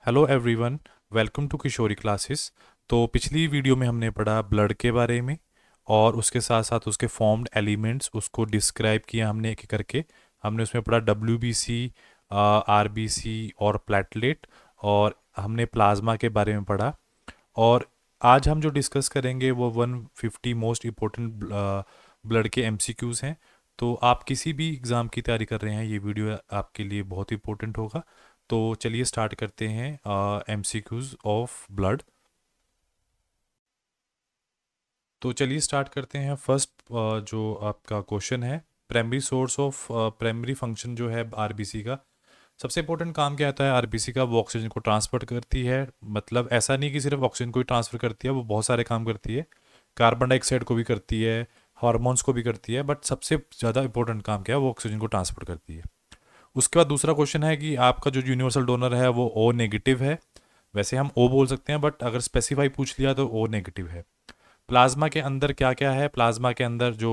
Hello everyone. Welcome to Kishori classes. तो पिछली video में हमने पढ़ा ब्लड के बारे में और उसके साथ साथ उसके फॉर्म्ड एलिमेंट्स उसको डिस्क्राइब किया हमने एक एक करके। हमने उसमें पढ़ा WBC, RBC और प्लेटलेट, और हमने प्लाज्मा के बारे में पढ़ा। और आज हम जो डिस्कस करेंगे वो 150 मोस्ट इम्पोर्टेंट ब्लड के MCQs हैं। तो आप किसी भी एग्ज़ाम की तैयारी कर रहे हैं, ये वीडियो आपके लिए बहुत इंपॉर्टेंट होगा। तो चलिए स्टार्ट करते हैं MCQs ऑफ ब्लड। तो चलिए स्टार्ट करते हैं। फर्स्ट जो आपका क्वेश्चन है, primary source of primary function जो है आरबीसी का, सबसे इंपॉर्टेंट काम क्या होता है आरबीसी का? वो ऑक्सीजन को ट्रांसपोर्ट करती है। मतलब ऐसा नहीं कि सिर्फ ऑक्सीजन को ही ट्रांसफर करती है, वो बहुत सारे काम करती है। कार्बन डाइऑक्साइड को भी करती है, हार्मोन्स को भी करती है, बट सबसे ज़्यादा इंपॉर्टेंट काम क्या है? वो ऑक्सीजन को ट्रांसपोर्ट करती है। उसके बाद दूसरा क्वेश्चन है कि आपका जो यूनिवर्सल डोनर है वो ओ नेगेटिव है। वैसे हम ओ बोल सकते हैं, बट अगर स्पेसिफाई पूछ लिया तो ओ नेगेटिव है। प्लाज्मा के अंदर क्या क्या है? प्लाज्मा के अंदर जो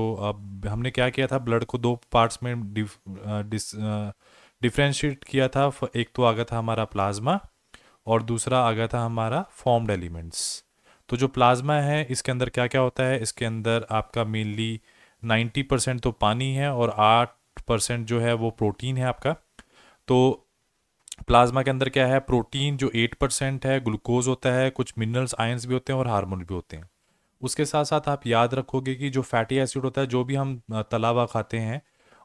हमने क्या किया था, ब्लड को दो पार्ट्स में डिफ्रेंशिएट किया था। एक तो आ गया था हमारा प्लाज्मा, और दूसरा आ गया था हमारा फॉर्म्ड एलिमेंट्स। तो जो प्लाज्मा है इसके अंदर क्या क्या होता है? इसके अंदर आपका मेनली 90% तो पानी है और 8% जो है वो प्रोटीन है आपका। तो प्लाज्मा के अंदर क्या है? प्रोटीन जो 8% है, ग्लूकोज होता है, कुछ मिनरल्स आयंस भी होते हैं और हार्मोन भी होते हैं। उसके साथ साथ आप याद रखोगे कि जो फैटी एसिड होता है, जो भी हम तला हुआ खाते हैं,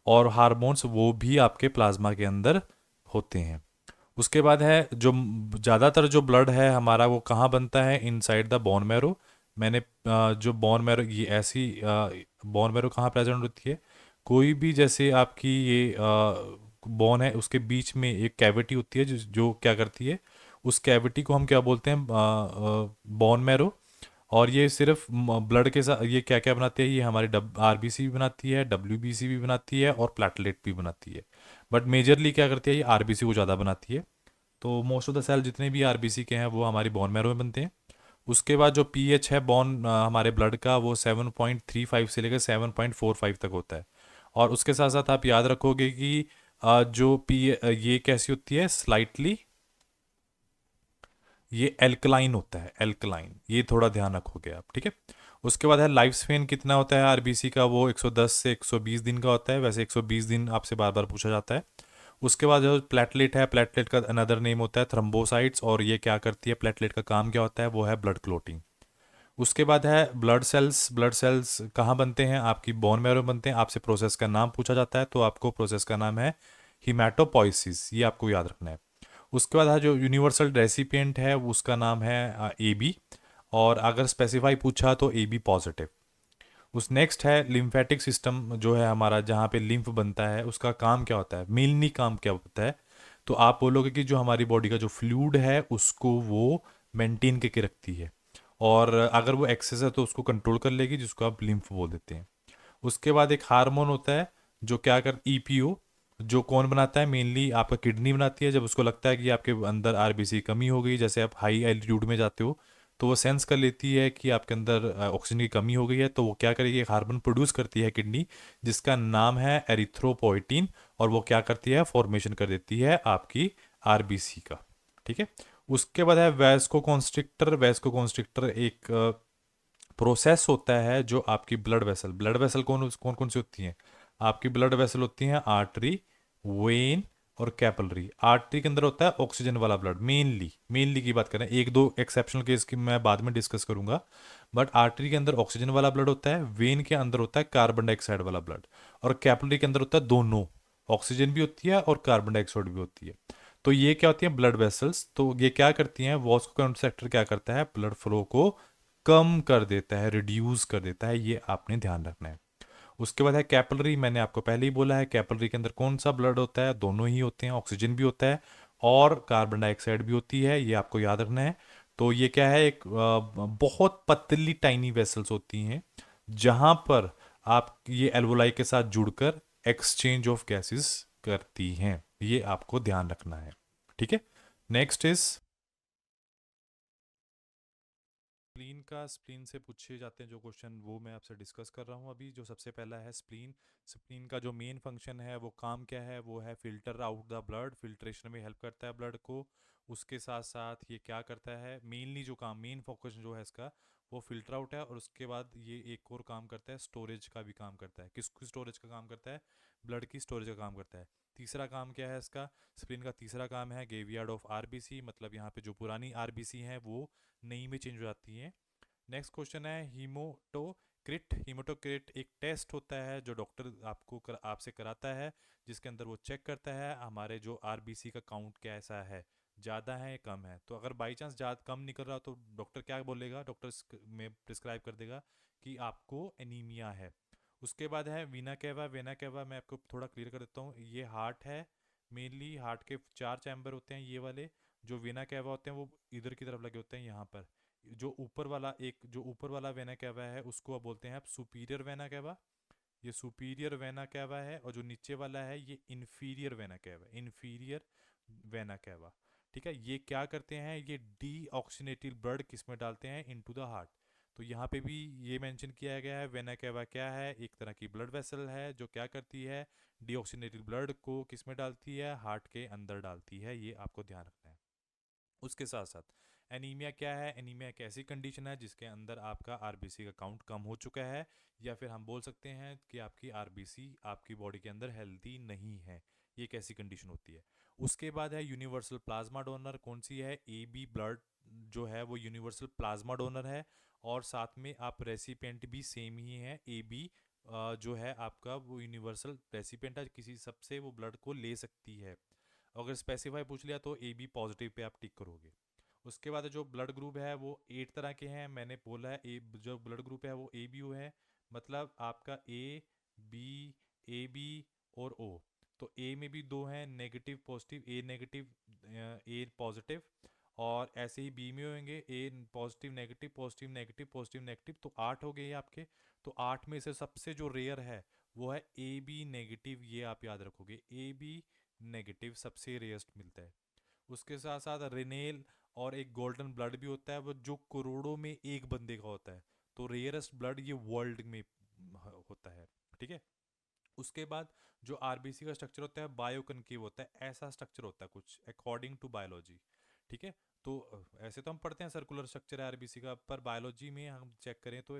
और हार्मोन्स, वो भी आपके प्लाज्मा के अंदर होते हैं। उसके बाद है जो ज़्यादातर जो ब्लड है हमारा, वो कहाँ बनता है? Inside the bone marrow. मैंने जो बोन मैरो, ये ऐसी बोन मैरो कहाँ प्रेजेंट होती है? कोई भी, जैसे आपकी ये बोन है, उसके बीच में एक कैविटी होती है जो क्या करती है, उस कैविटी को हम क्या बोलते हैं? Bone marrow. और ये सिर्फ ब्लड के साथ ये क्या क्या बनाती है? ये हमारी आरबीसी भी बनाती है, WBC भी बनाती है, और प्लेटलेट भी बनाती है। बट मेजरली क्या करती है? ये आरबीसी को ज़्यादा बनाती है। तो मोस्ट ऑफ द सेल जितने भी आरबीसी के हैं वो हमारी बोन मैरो में बनते हैं। उसके बाद जो पीएच है बोन हमारे ब्लड का, वो 7.35 से लेकर 7.45 तक होता है। और उसके साथ साथ आप याद रखोगे कि जो पी ये कैसी होती है? स्लाइटली ये एल्कलाइन होता है, एल्कलाइन। ये थोड़ा ध्यान रखोगे आप, ठीक है। उसके बाद है लाइफ स्पेन कितना होता है आरबीसी का? वो 110 से 120 दिन का होता है। वैसे 120 दिन आपसे बार बार पूछा जाता है। उसके बाद जो प्लेटलेट है, प्लेटलेट का अनदर नेम होता है थ्रम्बोसाइट्स। और ये क्या करती है? प्लेटलेट का काम क्या होता है? वो है ब्लड क्लोटिंग। उसके बाद है ब्लड सेल्स। ब्लड सेल्स कहाँ बनते हैं? आपकी बोन मैरो बनते हैं। आपसे प्रोसेस का नाम पूछा जाता है, तो आपको प्रोसेस का नाम है हिमाटोपोइसिस। ये आपको याद रखना है। उसके बाद है जो यूनिवर्सल रेसिपिएंट है, उसका नाम है AB। और अगर स्पेसिफाई पूछा तो AB पॉजिटिव। उस नेक्स्ट है लिम्फेटिक सिस्टम जो है हमारा, जहाँ पे लिम्फ बनता है, उसका काम क्या होता है? मेनली काम क्या होता है? तो आप बोलोगे कि जो हमारी बॉडी का जो फ्लूइड है उसको वो मेंटेन करके रखती है, और अगर वो एक्सेस है तो उसको कंट्रोल कर लेगी, जिसको आप लिम्फ बोल देते हैं। उसके बाद एक हार्मोन होता है जो क्या कर EPO, जो कौन बनाता है? मेनली आपका किडनी बनाती है। जब उसको लगता है कि आपके अंदर आरबीसी कमी हो गई, जैसे आप हाई एल्टीट्यूड में जाते हो, तो वो सेंस कर लेती है कि आपके अंदर ऑक्सीजन की कमी हो गई है, तो वो क्या करेगी? एक हार्मोन प्रोड्यूस करती है किडनी, जिसका नाम है एरिथ्रोपोइटिन। और वो क्या करती है? फॉर्मेशन कर देती है आपकी आरबीसी का, ठीक है। उसके बाद है वैस्कोकॉन्स्ट्रिक्टर। वैस्कोकॉन्स्ट्रिक्टर एक प्रोसेस होता है जो आपकी ब्लड वेसल कौन कौन कौन सी होती हैं? आपकी ब्लड वेसल होती हैं आर्टरी, वेन और कैपिलरी। आर्टरी के अंदर होता है ऑक्सीजन वाला ब्लड, मेनली की बात करें, एक दो एक्सेप्शनल केस की मैं बाद में डिस्कस करूंगा। बट आर्टरी के अंदर ऑक्सीजन वाला ब्लड होता है, वेन के अंदर होता है कार्बन डाइऑक्साइड वाला ब्लड, और कैपिलरी के अंदर होता है दोनों, ऑक्सीजन भी होती है और कार्बन डाइऑक्साइड भी होती है। तो ये क्या होती है? Blood vessels. तो ये क्या करती हैं? वॉस्कोकंस्ट्रिक्टर क्या करता है? ब्लड फ्लो को कम कर देता है, रिड्यूस कर देता है। ये आपने ध्यान रखना है। उसके बाद है कैपिलरी। मैंने आपको पहले ही बोला है, कैपिलरी के अंदर कौन सा ब्लड होता है? दोनों ही होते हैं, ऑक्सीजन भी होता है और कार्बन डाइऑक्साइड भी होती है। ये आपको याद रखना है। तो ये क्या है? एक बहुत पतली टाइनी वेसल्स होती हैं, जहां पर आप ये एल्वोलाई के साथ जुड़कर एक्सचेंज ऑफ गैसेस करती हैं। ये आपको ध्यान रखना है, ठीक है। नेक्स्ट इज स्प्लीन का। स्प्लीन से पूछे जाते हैं जो क्वेश्चन, वो मैं आपसे डिस्कस कर रहा हूँ अभी। जो सबसे पहला है स्प्लीन। स्प्लीन का जो मेन फंक्शन है, वो काम क्या है? वो है filter out the blood, filtration में हेल्प करता है ब्लड को। उसके साथ साथ ये क्या करता है, मेनली जो काम, मेन फोकस जो है इसका, वो फिल्टर आउट है। और उसके बाद ये एक और काम करता है, स्टोरेज का भी काम करता है। किसकी स्टोरेज का काम करता है? ब्लड की स्टोरेज का काम करता है। तीसरा काम क्या है इसका? स्प्लीन का तीसरा काम है ग्रेवयार्ड ऑफ आरबीसी, मतलब यहाँ पे जो पुरानी आरबीसी हैं वो नई में चेंज हो जाती हैं। नेक्स्ट क्वेश्चन है हीमोटोक्रिट। हीमोटोक्रिट एक टेस्ट होता है जो डॉक्टर आपसे कराता है, जिसके अंदर वो चेक करता है हमारे जो आरबीसी का काउंट कैसा है, ज़्यादा है या कम है। तो अगर बाई चांस ज़्यादा कम निकल रहा तो डॉक्टर क्या बोलेगा? डॉक्टर में प्रिस्क्राइब कर देगा कि आपको एनीमिया है। उसके बाद है वीना केवा। वेना केवा मैं आपको थोड़ा क्लियर कर देता हूँ। ये हार्ट है, मेनली हार्ट के 4 चैम्बर होते हैं ये वाले। जो वेना केवा होते हैं वो इधर की तरफ लगे होते हैं यहाँ पर। जो ऊपर वाला वेना कैवा है उसको आप बोलते हैं आप सुपीरियर वेना कैवा। ये सुपीरियर वेना कैवा है। और जो नीचे वाला है ये inferior vena cava, inferior vena cava. ठीक है, ये क्या करते हैं? ये डीऑक्सीनेटेड ब्लड किस में डालते हैं? Into the heart. तो यहाँ पे भी ये मेंशन किया गया है, वेना कैवा क्या है? एक तरह की ब्लड वेसल है जो क्या करती है, डीऑक्सीनेटेड ब्लड को किस में डालती है? हार्ट के अंदर डालती है। ये आपको ध्यान रखना है। उसके साथ साथ एनीमिया क्या है? एनीमिया एक ऐसी कंडीशन है जिसके अंदर आपका आरबीसी का काउंट कम हो चुका है, या फिर हम बोल सकते हैं कि आपकी आरबीसी आपकी बॉडी के अंदर हेल्दी नहीं है। ये एक ऐसी कंडीशन होती है। उसके बाद है यूनिवर्सल प्लाज्मा डोनर। कौन सी है? ए बी ब्लड जो है वो यूनिवर्सल प्लाज्मा डोनर है। और साथ में आप रेसिपिएंट भी सेम ही है। ए बी जो है आपका वो यूनिवर्सल रेसिपिएंट है, किसी सबसे वो ब्लड को ले सकती है। अगर स्पेसिफाई पूछ लिया तो ए बी पॉजिटिव पे आप टिक करोगे। उसके बाद जो ब्लड ग्रुप है वो 8 तरह के हैं, मैंने बोला है। ए जो ब्लड ग्रुप है वो ए बी ओ है, मतलब आपका ए बी और ओ। तो ए में भी दो हैं, negative positive, A negative A positive. और ऐसे ही बी में होंगे, A positive negative positive negative positive negative. तो 8 हो गए ये आपके। तो 8 में से सबसे जो रेयर है वो है ए बी नेगेटिव। ये आप याद रखोगे, ए बी नेगेटिव सबसे रेयरस्ट मिलता है। उसके साथ साथ रिनेल और एक गोल्डन ब्लड भी होता है, वो जो करोड़ों में एक बंदे का होता है। तो रेयरेस्ट ब्लड ये वर्ल्ड में होता है। ठीक है। उसके बाद जो आरबीसी का स्ट्रक्चर होता है बायो कनकेव होता है, ऐसा स्ट्रक्चर होता है कुछ अकॉर्डिंग टू बायोलॉजी। ठीक है। तो ऐसे तो हम पढ़ते हैं सर्कुलर स्ट्रक्चर है आरबीसी का, पर बायोलॉजी में हम चेक करें तो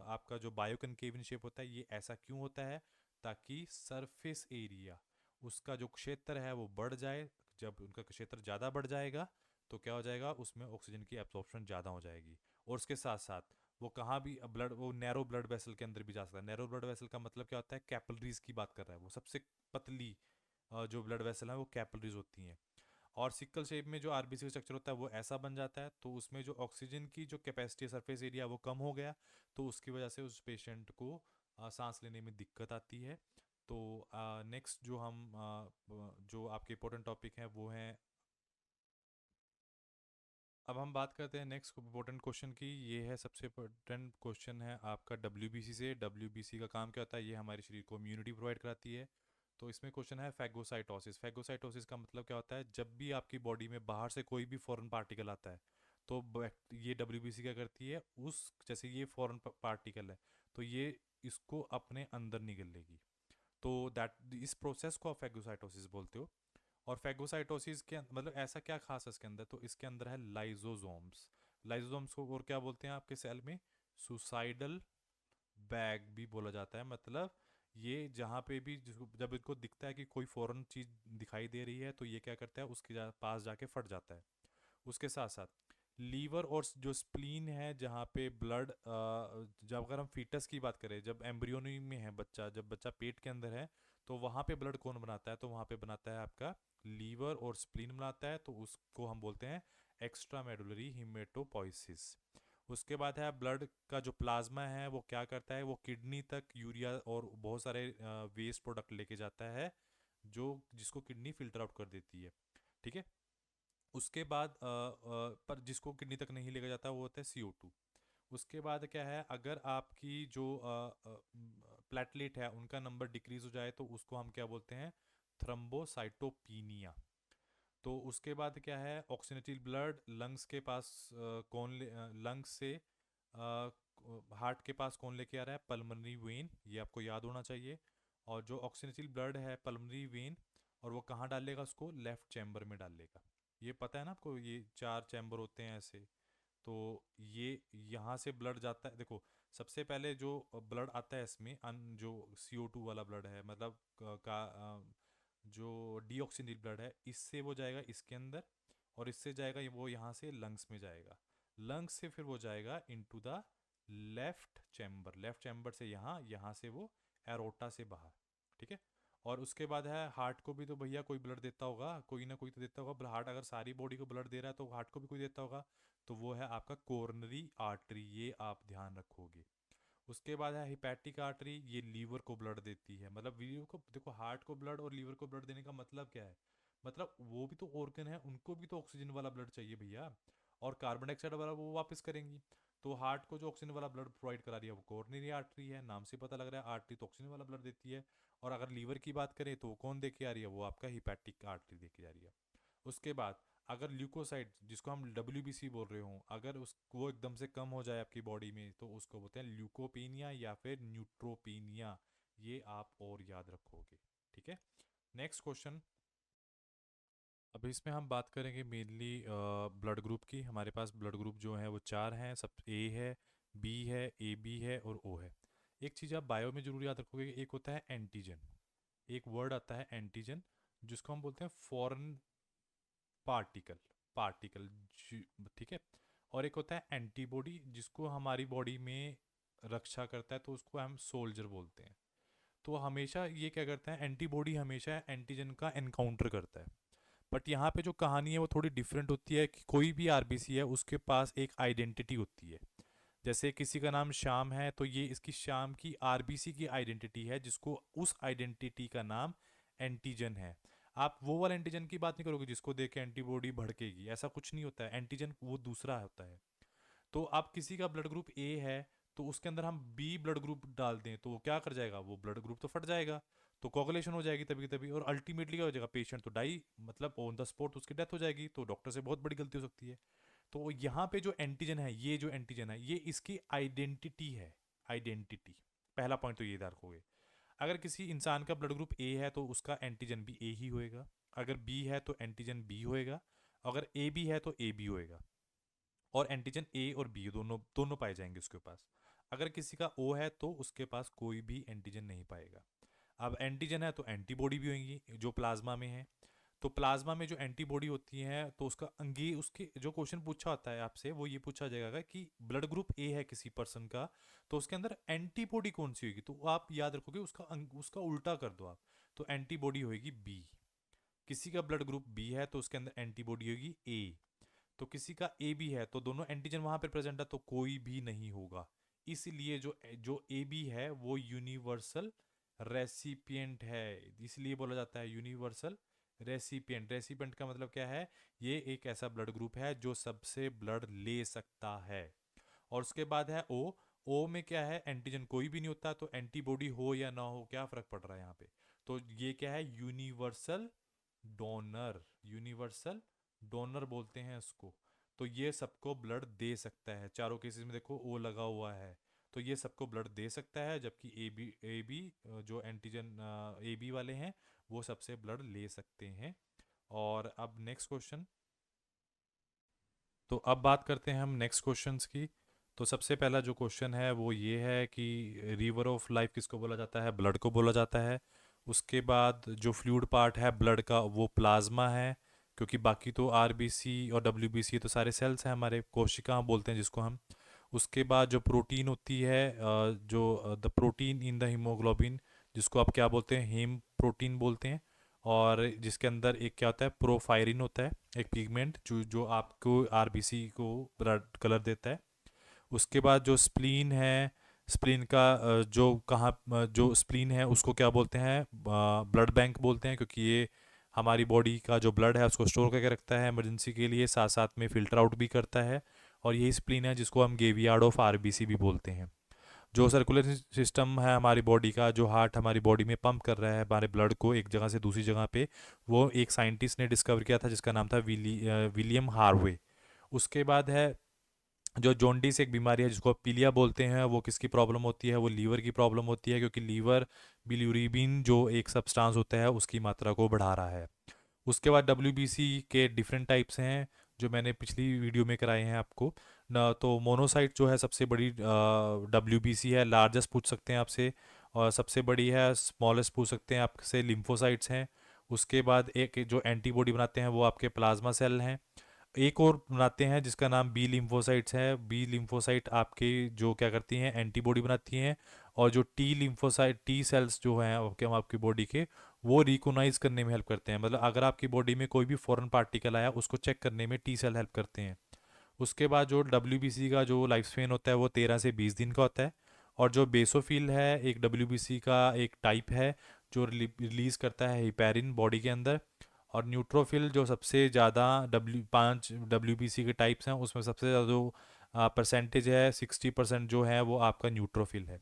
आपका जो बायो कनकेव शेप होता है ये ऐसा क्यों होता है? ताकि सरफेस एरिया, उसका जो क्षेत्र है वो बढ़ जाए। जब उनका क्षेत्र ज़्यादा बढ़ जाएगा तो क्या हो जाएगा? उसमें ऑक्सीजन की एब्जॉर्प्शन ज़्यादा हो जाएगी। और उसके साथ साथ वो कहाँ भी ब्लड, वो नैरो ब्लड वेसल के अंदर भी जा सकता है। नैरो ब्लड वेसल का मतलब क्या होता है? कैपिलरीज की बात कर रहा है वो। सबसे पतली जो ब्लड वेसल है वो कैपिलरीज होती हैं। और सिक्कल शेप में जो आरबीसी का स्ट्रक्चर होता है वो ऐसा बन जाता है। तो उसमें जो ऑक्सीजन की जो कैपेसिटी सरफेस एरिया वो कम हो गया, तो उसकी वजह से उस पेशेंट को सांस लेने में दिक्कत आती है। तो नेक्स्ट जो जो आपके इंपॉर्टेंट टॉपिक हैं वो हैं, अब हम बात करते हैं नेक्स्ट इंपॉर्टेंट क्वेश्चन की। ये है सबसे इंपॉर्टेंट क्वेश्चन है आपका डब्ल्यूबीसी से। डब्ल्यूबीसी का काम क्या होता है? ये हमारे शरीर को इम्यूनिटी प्रोवाइड कराती है। तो इसमें क्वेश्चन है फैगोसाइटोसिस। फैगोसाइटोसिस का मतलब क्या होता है? जब भी आपकी बॉडी में बाहर से कोई भी फॉरेन पार्टिकल आता है तो ये डब्ल्यूबीसी क्या करती है, उस जैसे ये फॉरेन पार्टिकल है तो ये इसको अपने अंदर निगल लेगी। तो दैट इस प्रोसेस को आप फैगोसाइटोसिस बोलते हो। और फैगोसाइटोसिस के मतलब ऐसा क्या खास है इसके अंदर? तो इसके अंदर है लाइजोसोम्स। लाइजोसोम्स को और क्या बोलते हैं आपके सेल में? सुसाइडल बैग भी बोला जाता है। मतलब ये जहाँ पे भी जब इनको दिखता है कि कोई फॉरेन चीज दिखाई दे रही है तो ये क्या करता है? उसके पास जाके फट जाता है। उसके साथ साथ लीवर और जो स्प्लीन है जहाँ पे ब्लड, जब अगर हम फीटस की बात करें, जब एम्ब्रियोनी में है बच्चा, जब बच्चा पेट के अंदर है तो वहाँ पे ब्लड कौन बनाता है? तो वहाँ पे बनाता है आपका लीवर और स्प्लीन बनाता है। तो उसको हम बोलते हैं एक्स्ट्रा मेडुलरी हीमेटोपोइसिस। उसके बाद है ब्लड का जो प्लाज्मा है वो क्या करता है? वो किडनी तक यूरिया और बहुत सारे वेस्ट प्रोडक्ट लेके जाता है, जो जिसको किडनी फिल्टर आउट कर देती है। ठीक है। उसके बाद पर जिसको किडनी तक नहीं लेकर जाता वो होता है CO2। उसके बाद क्या है? अगर आपकी जो प्लेटलेट है उनका नंबर डिक्रीज हो जाए तो उसको हम क्या बोलते हैं? थ्रम्बोसाइटोपीनिया। तो उसके बाद क्या है? ऑक्सीनेटेड ब्लड लंग्स के पास लंग्स से हार्ट के पास कौन लेके आ रहा है? Pulmonary vein. ये आपको याद होना चाहिए। और जो ऑक्सीनेटेड ब्लड है पल्मोनरी वेन, और वो कहाँ डालेगा? उसको लेफ्ट चैम्बर में डालेगा। ये पता है ना आपको, ये 4 चैम्बर होते हैं ऐसे। तो ये यहाँ से ब्लड जाता है, देखो सबसे पहले जो ब्लड आता है इसमें जो CO2 वाला ब्लड है, मतलब जो डीऑक्सीजनेटेड ब्लड है, इससे वो जाएगा इसके अंदर, और इससे जाएगा वो यहाँ से लंग्स में जाएगा। लंग्स से फिर वो जाएगा इनटू द लेफ्ट चैम्बर से यहाँ, यहाँ से वो एरोटा से बाहर, ठीक है। और उसके बाद है हार्ट को भी तो भैया कोई ब्लड देता होगा, कोई ना कोई तो देता होगा। हार्ट अगर सारी बॉडी को ब्लड दे रहा है तो हार्ट को भी कोई देता होगा, तो वो है आपका कोरोनरी आर्टरी, ये आप ध्यान रखोगे। उसके बाद है हिपैटिक आर्टरी, ये लीवर को ब्लड देती है। मतलब लीवर को देखो, हार्ट को ब्लड और लीवर को ब्लड देने का मतलब क्या है, मतलब वो भी तो ऑर्गन है, उनको भी तो ऑक्सीजन वाला ब्लड चाहिए भैया, और कार्बन डाइऑक्साइड वाला वो वापस करेंगी। तो हार्ट को जो ऑक्सीजन वाला ब्लड प्रोवाइड करा रही है वो कोरोनरी आर्टरी है, नाम से पता लग रहा है, आर्टरी तो ऑक्सीजन वाला ब्लड देती है। और अगर लीवर की बात करें तो वो कौन दे के आ रही है, वो आपका हिपैटिक आर्टरी दे के जा रही है। उसके बाद अगर ल्यूकोसाइड, जिसको हम WBC बोल रहे हो, अगर उस वो एकदम से कम हो जाए आपकी बॉडी में, तो उसको बोलते हैं ल्यूकोपीनिया या फिर न्यूट्रोपीनिया। ये आप और याद रखोगे, ठीक है। Next question. अब इसमें हम बात करेंगे मेनली ब्लड ग्रुप की। हमारे पास ब्लड ग्रुप जो है वो 4 हैं, सब A है, B है, AB है और O है। एक चीज़ आप बायो में जरूर याद रखोगे, एक होता है एंटीजन, एक वर्ड आता है एंटीजन, जिसको हम बोलते हैं फॉरेन पार्टिकल, पार्टिकल, ठीक है। और एक होता है एंटीबॉडी, जिसको हमारी बॉडी में रक्षा करता है, तो उसको हम सोल्जर बोलते हैं। तो हमेशा ये क्या करता है, एंटीबॉडी हमेशा एंटीजन का एनकाउंटर करता है। बट यहाँ पे जो कहानी है वो थोड़ी डिफरेंट होती है, कि कोई भी RBC है उसके पास एक आइडेंटिटी होती है। जैसे किसी का नाम श्याम है, तो ये इसकी श्याम की RBC की आइडेंटिटी है, जिसको उस आइडेंटिटी का नाम एंटीजन है। आप वो वाला एंटीजन की बात नहीं करोगे जिसको देख के एंटीबॉडी भड़केगी, ऐसा कुछ नहीं होता है, एंटीजन वो दूसरा होता है। तो आप किसी का ब्लड ग्रुप A है, तो उसके अंदर हम B ब्लड ग्रुप डाल दें तो वो क्या कर जाएगा, वो ब्लड ग्रुप तो फट जाएगा, तो कोगुलेशन हो जाएगी तभी तभी, और अल्टीमेटली क्या हो जाएगा, पेशेंट तो डाई, मतलब ऑन द स्पॉट उसकी डेथ हो जाएगी। तो डॉक्टर से बहुत बड़ी गलती हो सकती है। तो यहाँ पे जो एंटीजन है, ये जो एंटीजन है ये इसकी आइडेंटिटी है, आइडेंटिटी। पहला पॉइंट तो ये याद रखोगे। अगर किसी इंसान का ब्लड ग्रुप A है तो उसका एंटीजन भी A ही होएगा, अगर B है तो एंटीजन B होएगा, अगर AB है तो AB होएगा। और एंटीजन A और B दोनों दोनों पाए जाएंगे उसके पास। अगर किसी का O है तो उसके पास कोई भी एंटीजन नहीं पाएगा। अब एंटीजन है तो एंटीबॉडी भी होंगी जो प्लाज्मा में है। तो प्लाज्मा में जो एंटीबॉडी होती है तो उसका अंगी, उसके जो क्वेश्चन पूछा होता है आपसे वो ये पूछा जाएगा कि ब्लड ग्रुप A है किसी पर्सन का, तो उसके अंदर एंटीबॉडी कौन सी होगी, तो आप याद रखोगे उसका उसका उल्टा कर दो आप, तो एंटीबॉडी होगी B। किसी का ब्लड ग्रुप B है तो उसके अंदर एंटीबॉडी होगी A। तो किसी का ए बी है तो दोनों एंटीजन वहां पर प्रेजेंट है तो कोई भी नहीं होगा। इसलिए जो जो ए बी है वो यूनिवर्सल रेसिपिएंट है, इसलिए बोला जाता है यूनिवर्सल रेसिपिएंट। रेसिपिएंट का मतलब क्या है, ये एक ऐसा ब्लड ग्रुप है जो सबसे ब्लड ले सकता है। और उसके बाद है ओ। ओ में क्या है, एंटीजन कोई भी नहीं होता, तो एंटीबॉडी हो या ना हो क्या फर्क पड़ रहा है यहाँ पे। तो ये क्या है, यूनिवर्सल डोनर, यूनिवर्सल डोनर बोलते हैं इसको। तो ये सबको ब्लड दे सकता है, चारों केसेस में देखो ओ लगा हुआ है, तो ये सबको ब्लड दे सकता है। जबकि ए बी जो एंटीजन ए बी वाले हैं वो सबसे ब्लड ले सकते हैं। और अब नेक्स्ट क्वेश्चन। तो अब बात करते हैं हम नेक्स्ट क्वेश्चंस की। तो सबसे पहला जो क्वेश्चन है वो ये है कि रिवर ऑफ लाइफ किसको बोला जाता है, ब्लड को बोला जाता है। उसके बाद जो फ्लूइड पार्ट है ब्लड का वो प्लाज्मा है, क्योंकि बाकी तो RBC और WBC तो सारे सेल्स हैं हमारे, कोशिका बोलते हैं जिसको हम। उसके बाद जो प्रोटीन होती है, जो the protein in the haemoglobin, जिसको आप क्या बोलते हैं, हीम प्रोटीन बोलते हैं। और जिसके अंदर एक क्या होता है, प्रोफायरिन होता है, एक पिगमेंट जो जो आपको RBC को ब्लड कलर देता है। उसके बाद जो स्प्लीन है, स्प्लीन का जो कहाँ जो स्प्लीन है उसको क्या बोलते हैं, ब्लड बैंक बोलते हैं, क्योंकि ये हमारी बॉडी का जो ब्लड है उसको स्टोर करके रखता है इमरजेंसी के लिए, साथ साथ में फिल्टर आउट भी करता है। और यही स्प्लीन है जिसको हम गेवियार्ड ऑफ RBC भी बोलते हैं। जो सर्कुलर सिस्टम है हमारी बॉडी का, जो हार्ट हमारी बॉडी में पंप कर रहा है हमारे ब्लड को एक जगह से दूसरी जगह पे, वो एक साइंटिस्ट ने डिस्कवर किया था जिसका नाम था विलियम हार्वे। उसके बाद है जो जॉन्डिस एक बीमारी है जिसको पीलिया बोलते हैं, वो किसकी प्रॉब्लम होती है, वो लीवर की प्रॉब्लम होती है, क्योंकि लीवर बिलीरुबिन जो एक सब्सटेंस होता है उसकी मात्रा को बढ़ा रहा है। उसके बाद डब्ल्यूबीसी के डिफरेंट टाइप्स हैं जो मैंने पिछली वीडियो में कराए हैं आपको ना। तो मोनोसाइट जो है सबसे बड़ी डब्ल्यूबीसी है, लार्जेस्ट पूछ सकते हैं आपसे, और सबसे बड़ी है स्मॉलेस्ट पूछ सकते हैं आपसे, लिम्फोसाइट्स हैं। उसके बाद एक जो एंटीबॉडी बनाते हैं वो आपके प्लाज्मा सेल हैं। एक और बनाते हैं जिसका नाम बी लिम्फोसाइट्स है। बी लिम्फोसाइट आपके जो क्या करती हैं, एंटीबॉडी बनाती हैं। और जो टी लिम्फोसाइट, टी सेल्स जो हैं आपकी बॉडी के, वो रिकोनाइज करने में हेल्प करते हैं। मतलब अगर आपकी बॉडी में कोई भी फॉरेन पार्टिकल आया उसको चेक करने में टी सेल हेल्प करते हैं। उसके बाद जो डब्ल्यूबीसी का जो लाइफ स्पेन होता है वो 13 से 20 दिन का होता है। और जो बेसोफिल है एक डब्ल्यूबीसी का एक टाइप है जो रिलीज़ करता है हिपेरिन बॉडी के अंदर। और न्यूट्रोफिल जो सबसे ज़्यादा 5 डब्ल्यूबीसी के टाइप्स हैं उसमें सबसे ज़्यादा जो परसेंटेज है 60% जो है वो आपका न्यूट्रोफिल है।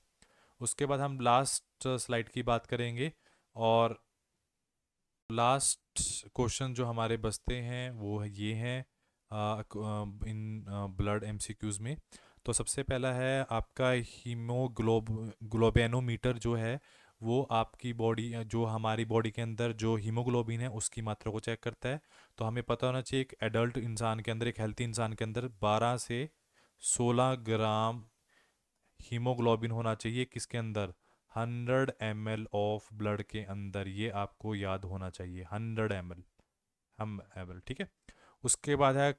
उसके बाद हम लास्ट स्लाइड की बात करेंगे। और लास्ट क्वेश्चन जो हमारे बचते हैं वो ये हैं इन ब्लड एमसीक्यूज में। तो सबसे पहला है आपका ग्लोबेनोमीटर जो है वो आपकी बॉडी, जो हमारी बॉडी के अंदर जो हीमोग्लोबिन है उसकी मात्रा को चेक करता है। तो हमें पता होना चाहिए एक एडल्ट इंसान के अंदर, एक हेल्थी इंसान के अंदर 12 से 16 ग्राम हीमोग्लोबिन होना चाहिए। किसके अंदर? 100 ml ऑफ ब्लड के अंदर। ये आपको याद होना चाहिए, 100 ml, हम ml, ठीक है। उसके बाद है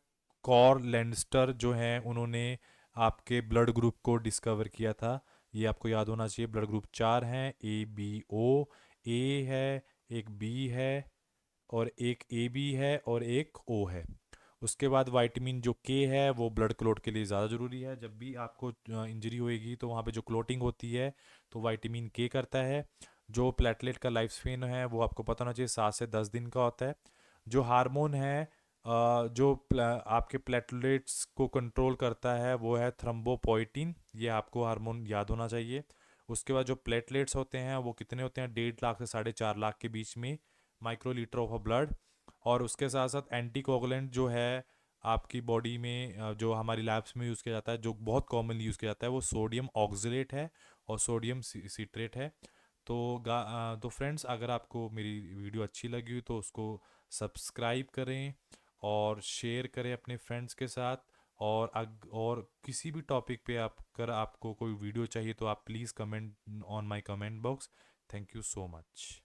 कॉर लेंस्टर जो है, उन्होंने आपके ब्लड ग्रुप को डिस्कवर किया था। ये आपको याद होना चाहिए। ब्लड ग्रुप 4 हैं, ए बी ओ। ए है, एक बी है, और एक ए बी है, और एक ओ है। उसके बाद विटामिन जो के है वो ब्लड क्लोट के लिए ज़्यादा ज़रूरी है। जब भी आपको इंजरी होएगी तो वहाँ पे जो क्लोटिंग होती है तो विटामिन के करता है। जो प्लेटलेट का लाइफ स्पेन है वो आपको पता होना चाहिए 7 से 10 दिन का होता है। जो हार्मोन है जो आपके प्लेटलेट्स को कंट्रोल करता है वो है थ्रम्बोपोइटिन। ये आपको हार्मोन याद होना चाहिए। उसके बाद जो प्लेटलेट्स होते हैं वो कितने होते हैं? 1.5 लाख से 4.5 लाख के बीच में माइक्रोलीटर ऑफ ब्लड। और उसके साथ साथ एंटीकोगुलेंट जो है आपकी बॉडी में जो हमारी लैब्स में यूज़ किया जाता है, जो बहुत कॉमनली यूज़ किया जाता है, वो सोडियम ऑक्जेलेट है और सोडियम सिट्रेट है। तो फ्रेंड्स, अगर आपको मेरी वीडियो अच्छी लगी हो तो उसको सब्सक्राइब करें और शेयर करें अपने फ्रेंड्स के साथ। और किसी भी टॉपिक पे आप अगर आपको कोई वीडियो चाहिए तो आप please comment on my comment box. Thank you so much.